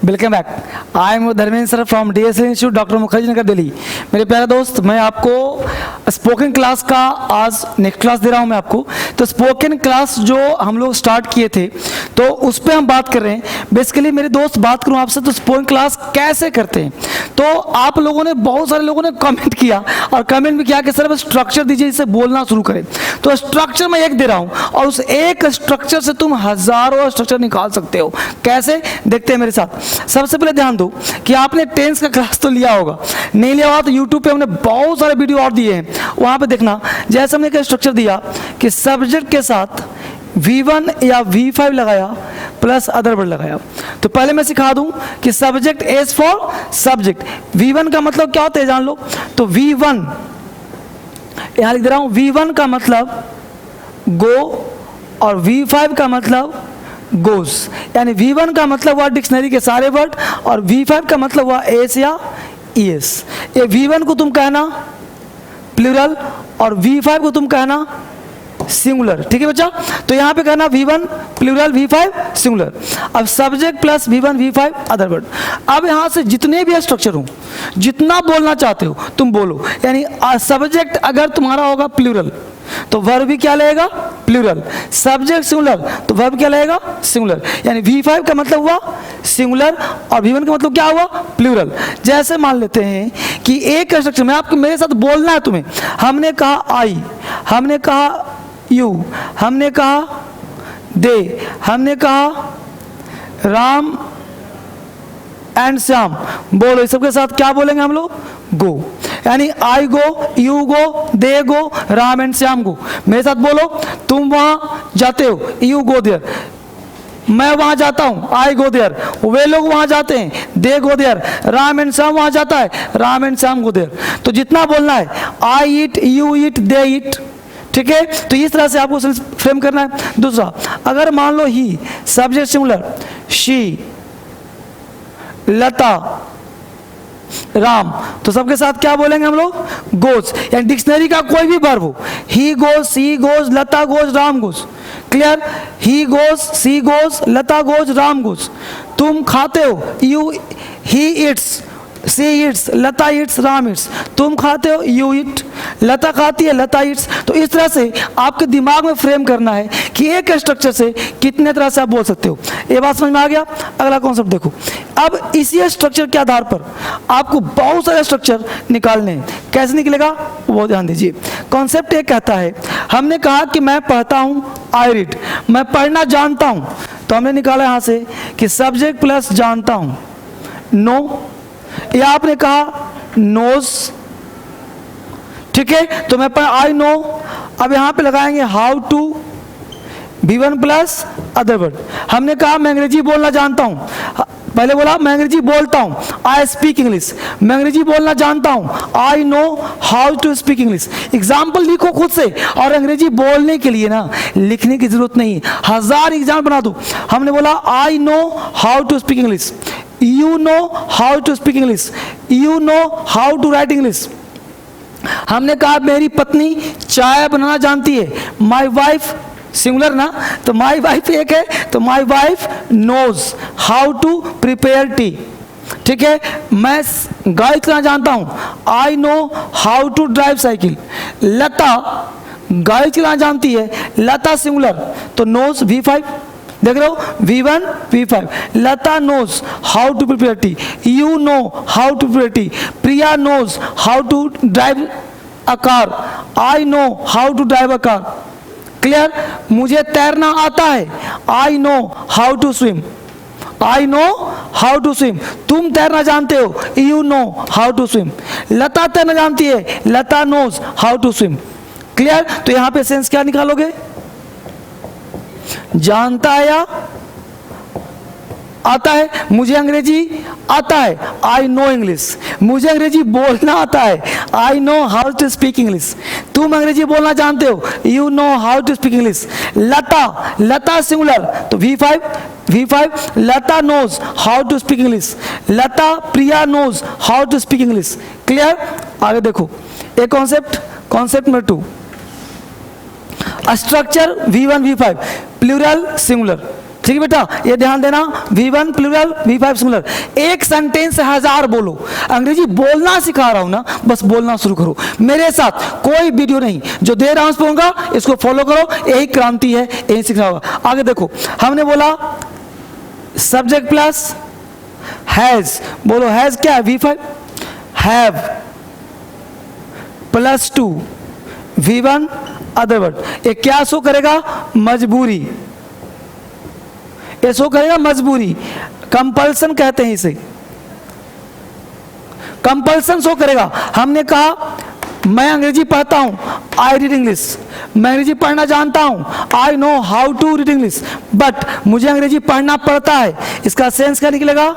Welcome back. I am Dharmendra sir from DSL institute doctor Mukherjee Nagar Delhi. मेरे प्यारे दोस्त, मैं आपको स्पोकन क्लास का आज नेक्स्ट क्लास दे रहा हूं मैं आपको। तो स्पोकन क्लास जो हम लोग स्टार्ट किए थे तो उस पर हम बात कर रहे हैं। बेसिकली मेरे दोस्त बात करूं आपसे तो स्पोकन क्लास कैसे करते हैं। तो आप लोगों ने, बहुत सारे लोगों ने कमेंट किया और कमेंट भी किया कि सर स्ट्रक्चर दीजिए, इससे बोलना शुरू करें। तो स्ट्रक्चर मैं एक दे रहा हूं और उस एक स्ट्रक्चर से तुम हजारों स्ट्रक्चर निकाल सकते हो। कैसे, देखते हैं मेरे साथ। सबसे पहले ध्यान दो कि आपने टेंस का क्लास तो लिया होगा, नहीं लिया होगा तो यूट्यूब पे हमने बहुत सारे वीडियो और दिए हैं, वहां पे देखना। जैसे हमने एक स्ट्रक्चर दिया कि सब्जेक्ट के साथ V1 या V5 लगाया प्लस अदर वर्ड लगाया। तो पहले मैं सिखा दूं कि subject as for subject, V1 का मतलब क्या होता है जान लो। तो V1 यहां लिख दे रहा हूं, V1 का मतलब गो और V5 का मतलब गोस। यानी V1 का मतलब हुआ डिक्शनरी के सारे वर्ड और V5 का मतलब हुआ एस या ईएस। ये V1 को तुम कहना प्लूरल और V5 को तुम कहना सिंगुलर। ठीक है बच्चा, तो यहां पे कहना V1 प्लूरल V5 सिंगुलर। अब subject plus V1 V5 other word. अब यहां से जितने भी स्ट्रक्चर हो, जितना बोलना चाहते हो तुम बोलो। यानी सब्जेक्ट अगर तुम्हारा होगा प्लूरल तो वर्ब भी क्या लगेगा, प्लूरल। सब्जेक्ट सिंगुलर तो वर्ब क्या लगेगा, सिंगुलर। यानी V5 का मतलब हुआ सिंगुलर और V1 का मतलब क्या हुआ, प्लूरल। जैसे मान लेते हैं कि एक स्ट्रक्चर में आपको मेरे साथ बोलना है तुम्हें। हमने कहा आई, हमने कहा यू, हमने कहा दे, हमने कहा राम एंड श्याम। बोलो इस सबके साथ क्या बोलेंगे हम लोग, गो। यानी I go, you go, they go, Ram and Shyam go. मेरे साथ बोलो, तुम वहां जाते हो, यू गो देयर। मैं वहां जाता हूं, आई गो देयर। वे लोग वहां जाते हैं, they go there. Ram and Shyam वहां जाता है, Ram and Shyam go there. तो जितना बोलना है, आई ईट, यू ईट, दे ईट। ठीक है, तो इस तरह से आपको फ्रेम करना है। दूसरा, अगर मान लो ही सब्जेक्ट सिंगुलर, शी, लता, राम, तो सबके साथ क्या बोलेंगे हम लोग, गोज। यानी डिक्शनरी का कोई भी वर्ब हो, he goes, she goes, Lata goes, Ram goes. Clear, he goes, she goes, Lata goes, Ram goes. तुम खाते हो, you, he eats, she eats, Lata eats, Ram eats. तुम खाते हो, यू इट, लता खाती है, लता इट्स। तो इस तरह से आपके दिमाग में फ्रेम करना है कि एक स्ट्रक्चर से कितने तरह से आप बोल सकते हो। ये बात समझ में आ गया। अगला कॉन्सेप्ट देखो। अब इसी स्ट्रक्चर के आधार पर आपको बहुत सारे स्ट्रक्चर निकालने हैं। कैसे निकलेगा वो ध्यान दीजिए। कॉन्सेप्ट ये कहता है, हमने कहा कि मैं पढ़ता हूं, आई रीड, मैं पढ़ना जानता हूं। तो हमने निकाला यहां से कि सब्जेक्ट प्लस जानता हूं, नो। या आपने कहा नोज, ठीक है, तो मैं आई नो। अब यहां पे लगाएंगे how to, V1 plus other word. हमने कहा मैं अंग्रेजी बोलना जानता हूं, पहले बोला मैं अंग्रेजी बोलता हूं, आई स्पीक इंग्लिश। मैं अंग्रेजी बोलना जानता हूं, I know how to speak English. Example लिखो खुद से, और अंग्रेजी बोलने के लिए ना लिखने की जरूरत नहीं है, 1000 एग्जाम्पल बना दो। हमने बोला I know how to speak English, you know how to speak English, you know how to write English। हमने कहा मेरी पत्नी चाय बनाना जानती है, my wife सिंगुलर ना, तो my wife एक है, तो my wife knows how to prepare tea। ठीक है, मैं गाड़ी चलाना जानता हूं, I know how to drive cycle। लता गाड़ी चलाना जानती है, लता सिंगुलर तो knows V5। देख रहे हो, V1 V5। Lata knows how to prepare tea, you know how to prepare tea. Priya knows how to drive a car, I know how to drive a car. Clear, मुझे तैरना आता है, I know how to swim, I know how to swim. तुम तैरना जानते हो, you know how to swim. Lata तैरना जानती है, Lata knows how to swim. Clear, तो यहां पे सेंस क्या निकालोगे, जानता है या आता है। मुझे अंग्रेजी आता है, आई नो इंग्लिश। मुझे अंग्रेजी बोलना आता है, I know how to speak English. तुम अंग्रेजी बोलना जानते हो, you know how to speak English. Lata, Lata singular तो V5। Lata knows how to speak English, Lata Priya knows how to speak English. Clear, आगे देखो एक concept number 2, structure V1 V5 plural singular. ठीक है बेटा, ये ध्यान देना। V1 plural, V5 singular. एक सेंटेंस 1000 बोलो। अंग्रेजी बोलना सिखा रहा हूं ना, बस बोलना शुरू करो मेरे साथ, कोई वीडियो नहीं, जो दे रहा हूं बोलूंगा, इसको फॉलो करो, यही क्रांति है, यही सीखना होगा। आगे देखो, हमने बोला सब्जेक्ट प्लस हैज, बोलो हैज क्या है? V5। Have plus 2 V1 other word, ये क्या शो करेगा? मजबूरी, ये शो करेगा मजबूरी, कंपल्सन कहते हैं इसे, कंपल्सन शो करेगा। हमने कहा मैं अंग्रेजी पढ़ता हूं, आई रीड इंग्लिश, मैं अंग्रेजी पढ़ना जानता हूं, I know how to read English, but मुझे अंग्रेजी पढ़ना पड़ता है, इसका सेंस क्या निकलेगा?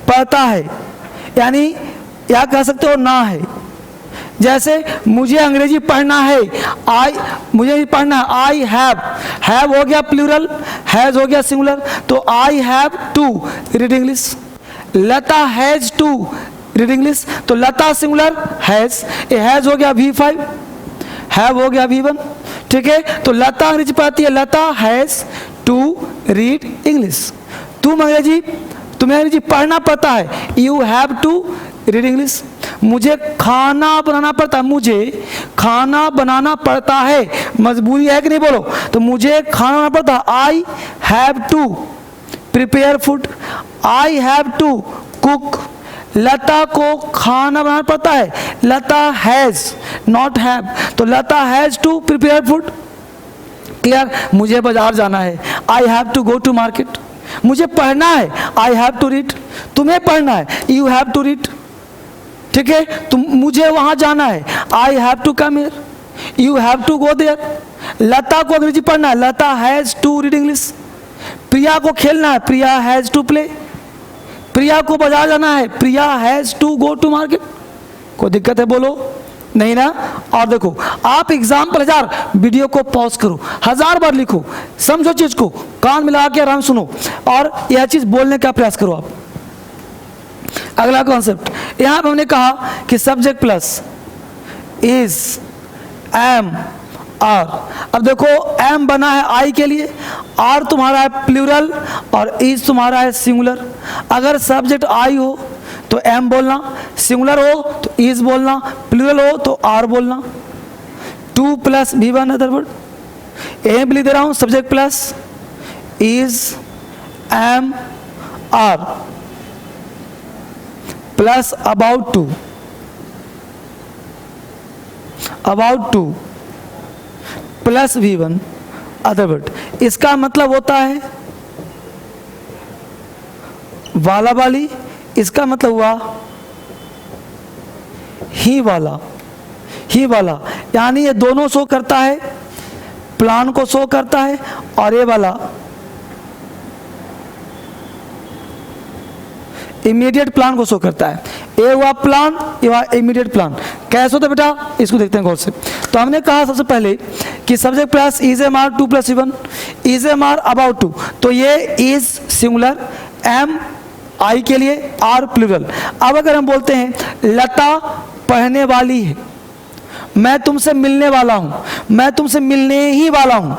पढ़ता है, यानी या कह सकते हो ना है। जैसे मुझे अंग्रेजी पढ़ना है, मुझे पढ़ना है, आई हैव हो गया प्लूरल, हैज हो गया सिंगुलर, तो I have to read English. Lata has to read English, तो लता सिंगुलर, हैज, ये हैज हो गया V5, हैव हो गया V1, ठीक है। तो लता अंग्रेजी पढ़ती है, Lata has to read English. तुम्हें अंग्रेजी पढ़ना पड़ता है, you have to read English. मुझे खाना बनाना पड़ता है, मुझे खाना बनाना पड़ता है, मजबूरी है कि नहीं बोलो? तो मुझे खाना बनाना पड़ता है, I have to prepare food, I have to cook. Lata को खाना बनाना पड़ता है, लता हैज नॉट हैव, तो Lata has to prepare food. Clear? मुझे बाजार जाना है, I have to go to market. मुझे पढ़ना है, आई हैव टू रीड। तुम्हें पढ़ना है, यू हैव टू रीड, ठीक है। मुझे वहां जाना है, I have to come here, you have to go there. Lata को अंग्रेजी पढ़ना है, Lata has to read English. Priya को खेलना है, Priya has to play. Priya को बाजार जाना है, Priya has to go to market. कोई दिक्कत है बोलो? नहीं ना? और देखो, आप एग्जाम्पल 1000, वीडियो को पॉज करो, 1000 बार लिखो, समझो चीज को, कान मिला के आराम सुनो, और यह चीज बोलने का प्रयास करो आप। अगला कॉन्सेप्ट, यहां पे हमने कहा कि subject plus is, am, are. अब देखो, एम बना है आई के लिए, आर तुम्हारा है प्लूरल और इज तुम्हारा है सिंगुलर। अगर सब्जेक्ट आई हो तो एम बोलना, सिंगुलर हो तो इज बोलना, प्लूरल हो तो आर बोलना। 2 plus V1 other word, M लिख दे रहा हूं, subject plus is, am, are plus about to plus V1 other word. इसका मतलब होता है वाला वाली, इसका मतलब हुआ ही वाला, यानी ये दोनों शो करता है, प्लान को शो करता है, और ये वाला इमीडिएट प्लान को शो करता है। ये हुआ प्लान, ये हुआ इमीडिएट प्लान। कैसे होता है बेटा, इसको देखते हैं गौर से। तो हमने कहा सबसे पहले कि subject plus is am are, 2 plus V1, is am are about to, तो ये इज सिंगुलर, एम आई के लिए, आर प्लूरल। अब अगर हम बोलते हैं लता पढ़ने वाली है, मैं तुमसे मिलने वाला हूं, मैं तुमसे मिलने ही वाला हूं,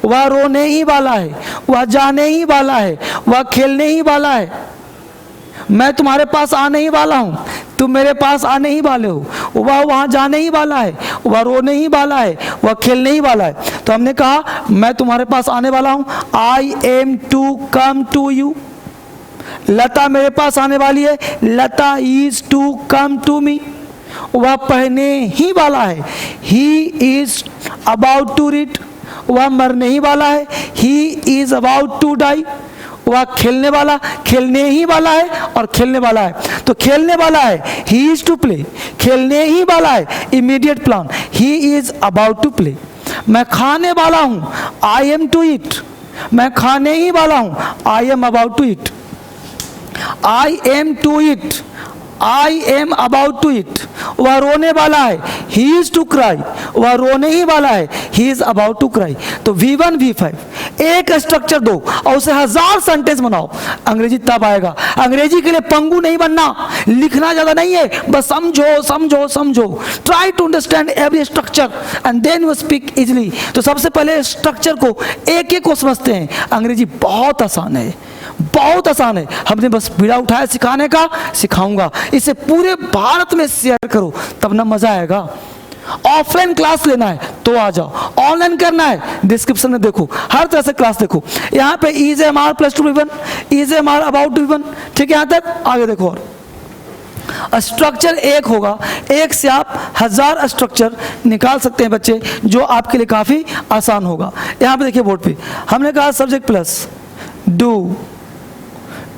वह रोने ही वाला है, वह जाने ही वाला है, वह खेलने ही वाला है, मैं तुम्हारे पास आने ही वाला हूं, तुम मेरे पास आने ही वाले हो, वह वहां जाने ही वाला है, वह रोने ही वाला है, वह खेलने ही वाला है। तो हमने कहा मैं तुम्हारे पास आने वाला हूं, I am to come to you. Lata मेरे पास आने वाली है, Lata is to come to me. वह पढ़ने ही वाला है, he is about to read. वह मरने ही वाला है, he is about to die. वह खेलने ही वाला है और खेलने वाला है। तो खेलने वाला है, ही इज टू प्ले, खेलने ही वाला है, immediate plan, he is about to play. मैं खाने वाला हूं, आई एम टू ईट, मैं खाने ही वाला हूं, I am about to eat. I am to eat, I am about to eat. वह रोने वाला है, ही इज टू क्राई, वह रोने ही वाला है, he is about to cry. तो V1 V5 एक स्ट्रक्चर दो और उसे 1000 सेंटेंस बनाओ, अंग्रेजी तब आएगा। अंग्रेजी के लिए पंगु नहीं बनना, लिखना ज्यादा नहीं है, बस समझो समझो समझो, try to understand every structure and then you speak easily. तो सबसे पहले स्ट्रक्चर को एक एक को समझते हैं। अंग्रेजी बहुत आसान है, बहुत आसान है, हमने बस बीड़ा उठाया सिखाने का, सिखाऊंगा। इसे पूरे भारत में शेयर करो, तब ना मजा आएगा। ऑफलाइन क्लास लेना है तो आ जाओ, ऑनलाइन करना है डिस्क्रिप्शन में देखो, हर तरह से क्लास देखो। यहाँ पे EJMR +2 V1, EJMR about V1, ठीक है। यहाँ तक आगे देखो। और स्ट्रक्चर एक होगा, एक से आप 1000 स्ट्रक्चर निकाल सकते हैं बच्चे, जो आपके लिए काफी आसान होगा। यहाँ पे देखिए बोर्ड पे हमने कहा subject plus do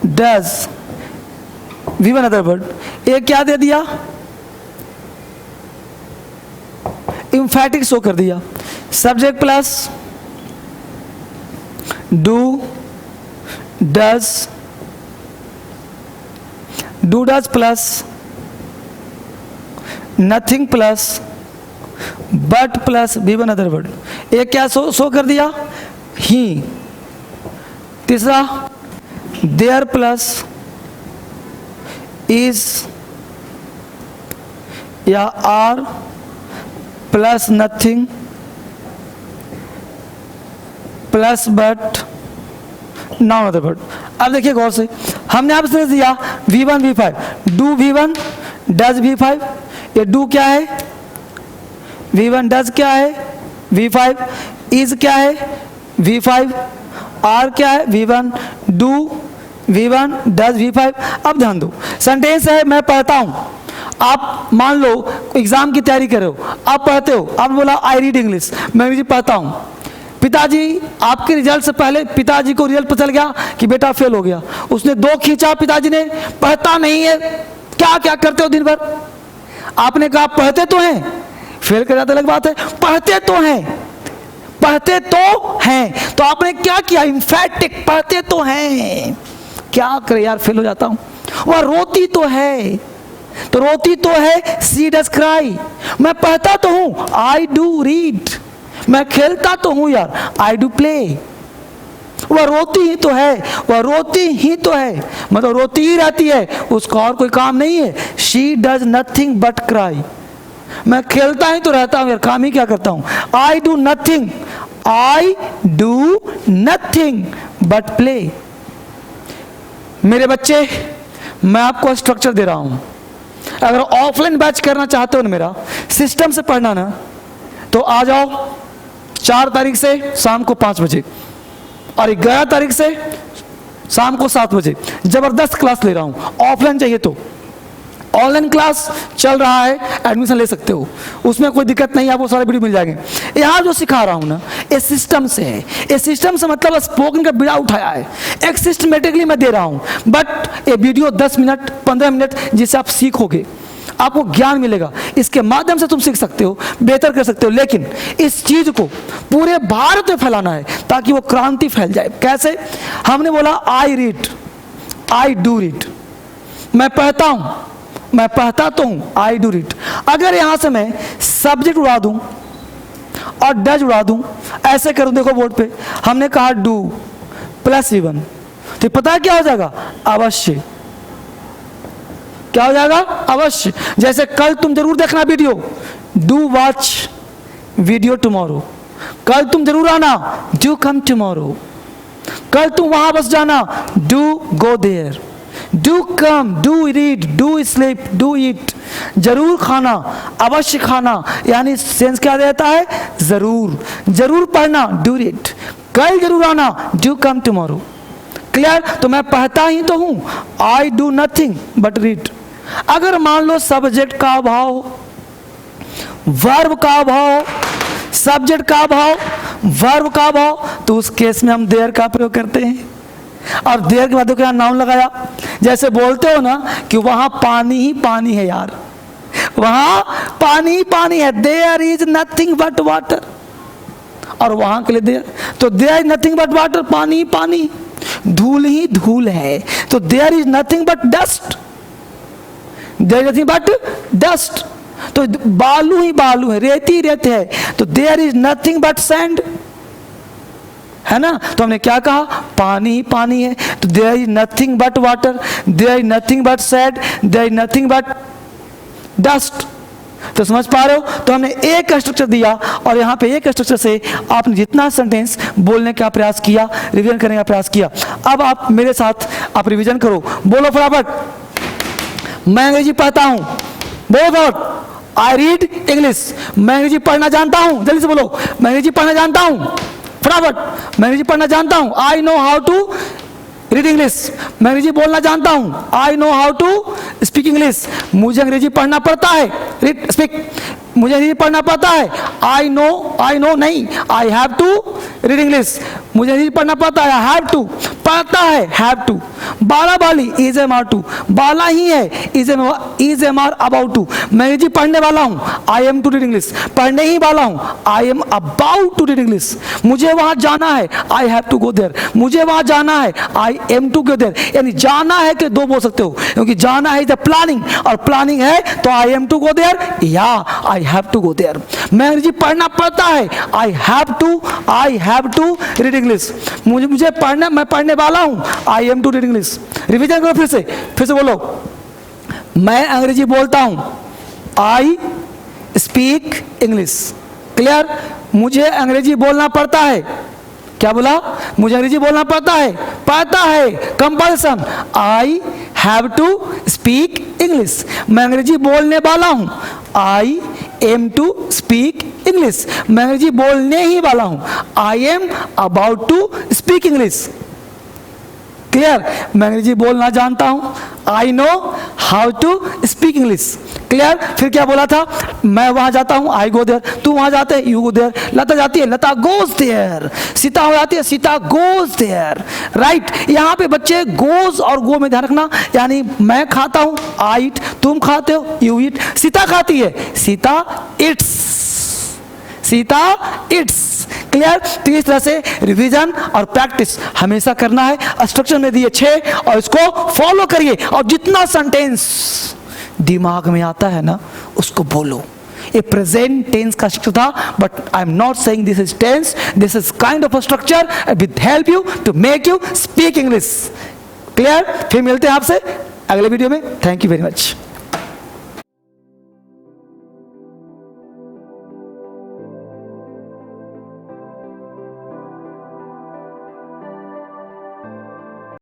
does V1 other word, एक क्या दे दिया, इम्फैटिक शो कर दिया। Subject plus do does plus nothing plus but plus V1 other word, एक क्या शो कर दिया, ही। तीसरा देयर प्लस इज या are plus nothing plus but noun other word. अब देखिए गौर से, हमने आपसे दिया V1 V5, do V1 does V5, ये डू क्या है V1, डज क्या है V5, इज क्या है V5, आर क्या है V1, do V1 does V5। अब ध्यान दो, सेंटेंस है मैं पढ़ता हूं, आप मान लो एग्जाम की तैयारी कर रहे हो, आप पढ़ते हो, आप बोला आई रीड इंग्लिश, मैं अंग्रेजी पढ़ता हूं। पिताजी आपके रिजल्ट से पहले पिताजी को रिजल्ट पता चल गया कि बेटा फेल हो गया, उसने 2 खींचा, पिताजी ने, पढ़ता नहीं है, क्या क्या करते हो दिन भर, आपने कहा पढ़ते तो हैं, फेल कर जाते अलग बात है, पढ़ते तो हैं, पढ़ते तो हैं, तो आपने क्या किया, इम्फैटिक पढ़ते तो हैं, क्या करे यार फेल हो जाता हूं। वह रोती तो है, तो रोती तो है सी डज क्राई, मैं पढ़ता तो हूं आई डू रीड, मैं खेलता तो हूं यार आई डू प्ले। वह रोती ही तो है, वह रोती ही तो है, मतलब रोती ही रहती है, उसका और कोई काम नहीं है। She does nothing but cry, मैं खेलता ही तो रहता हूं यार, काम ही क्या करता हूं। I do nothing, I do nothing but play. मेरे बच्चे, मैं आपको स्ट्रक्चर दे रहा हूं, अगर ऑफलाइन बैच करना चाहते हो ना, मेरा सिस्टम से पढ़ना ना, तो आ जाओ 4 तारीख से शाम को 5 बजे और 11 तारीख से शाम को 7 बजे जबरदस्त क्लास ले रहा हूं। ऑफलाइन चाहिए तो ऑनलाइन क्लास चल रहा है, एडमिशन ले सकते हो, उसमें कोई दिक्कत नहीं, आपको सारे वीडियो मिल जाएंगे। यहाँ जो सिखा रहा हूँ ना, ये सिस्टम से है, ये सिस्टम से मतलब स्पोकन का बीड़ा उठाया है, एक सिस्टमेटिकली मैं दे रहा हूँ। बट ये वीडियो 10 मिनट 15 मिनट जिससे आप सीखोगे, आपको ज्ञान मिलेगा, इसके माध्यम से तुम सीख सकते हो, बेहतर कर सकते हो। लेकिन इस चीज को पूरे भारत में फैलाना है ताकि वो क्रांति फैल जाए। कैसे? हमने बोला I read, I do read, मैं पढ़ता हूं, मैं पढ़ता तो हूं, आई डू रीड। अगर यहां से मैं सब्जेक्ट उड़ा दूं और डज उड़ा दूं, ऐसे करूं, देखो बोर्ड पे हमने कहा डू प्लस V1, तो पता है क्या हो जाएगा? अवश्य। क्या हो जाएगा? अवश्य। जैसे कल तुम जरूर देखना video, do watch video tomorrow, कल तुम जरूर आना, डू कम टुमारो, कल तुम वहां बस जाना, do go there, do come, do read, do sleep, do eat, जरूर खाना, अवश्य खाना, यानी सेंस क्या देता है? जरूर, जरूर पढ़ना, डू रीड, कल जरूर आना, डू कम टुमारो। क्लियर? तो मैं पढ़ता ही तो हूं, I do nothing but read. अगर मान लो सब्जेक्ट का अभाव, वर्ब का अभाव, सब्जेक्ट का अभाव, वर्ब का अभाव, तो उस केस में हम देयर का प्रयोग करते हैं। और देयर के बाद क्या नाउन लगाया, जैसे बोलते हो ना कि वहां पानी ही पानी है यार, वहां पानी ही पानी है, there is nothing but water, और वहां के लिए देयर, तो there is nothing but water, पानी ही पानी, धूल ही धूल है, तो there is nothing but dust, there is nothing but dust. तो बालू ही बालू है, रेत ही रेत है, तो there is nothing but sand, है ना। तो हमने क्या कहा, पानी ही पानी है, तो there is nothing but water, there is nothing but sand, there is nothing but dust. तो समझ पा रहे हो। तो हमने एक स्ट्रक्चर दिया और यहाँ पे एक स्ट्रक्चर से आपने जितना सेंटेंस बोलने का प्रयास किया, रिवीजन करने का प्रयास किया। अब आप मेरे साथ आप रिवीजन करो, बोलो फटाफट। मैं अंग्रेजी पढ़ता हूँ, बोलो फटाफट। आई रीड इंग्लिश, मैं अंग्रेजी पढ़ना जानता हूँ, जल्दी से बोलो। मैं अंग्रेजी पढ़ना जानता हूँ, फटाफट। मैं अंग्रेजी पढ़ना जानता हूँ। I know how to read English, मैं अंग्रेजी बोलना जानता हूँ। I know how to speak English, मुझे अंग्रेजी पढ़ना पड़ता है। रीड स्पीक, मुझे अंग्रेजी पढ़ना पड़ता है। आई नो नहीं, I have to read English, मुझे अंग्रेजी पढ़ना पड़ता है। आई हैव टू, पढ़ता है, हैव टू। बाला बाली, इज एम आर टू, बाला ही है, is am are about to. मैं अंग्रेजी पढ़ने वाला हूँ, I am to read English, पढ़ने ही वाला हूँ, I am about to read English. मुझे वहाँ जाना है, I have to go there, मुझे वहाँ जाना है, I am to go there. यानी जाना है कि दो बोल सकते हो, क्योंकि जाना है द प्लानिंग और प्लानिंग है तो I am to go there या I have to go there. मैं अंग्रेजी पढ़ना पड़ता है, I have to read English, मुझे पढ़ना, मैं पढ़ने वाला हूँ, I am to read English. Revision करो फिर से बोलो। मैं अंग्रेजी बोलता हूँ, आई स्पीक इंग्लिश। क्लियर। मुझे अंग्रेजी बोलना पड़ता है, क्या बोला, मुझे अंग्रेजी बोलना पड़ता है, compulsion. I have to speak English, मैं अंग्रेजी बोलने वाला हूँ, I am to speak English, मैं अंग्रेजी बोलने ही वाला हूँ, I am about to speak English. Clear. मैं अंग्रेजी बोलना जानता हूँ, I know how to speak English. Clear. फिर क्या बोला था, मैं वहां जाता हूँ, आई गो देयर, तू वहां जाते है, यू गो देयर, लता जाती है, लता गोज देयर, सीता हो जाती है, सीता गोज देयर। राइट। यहाँ पे बच्चे गोज और गो में ध्यान रखना, यानी मैं खाता हूँ, आई ईट, तुम खाते हो, यू ईट, सीता खाती है, Sita it's, Sita it's. Clear. तो इस तरह से रिवीजन और प्रैक्टिस हमेशा करना है। स्ट्रक्चर में दिए 6 और इसको फॉलो करिए और जितना सेंटेंस दिमाग में आता है ना उसको बोलो। ये प्रेजेंट टेंस का स्ट्रक्चर था, but I am not saying this is tense, this is kind of a structure with help you to make you speak English. Clear. फिर मिलते हैं आपसे अगले वीडियो में। Thank you very much.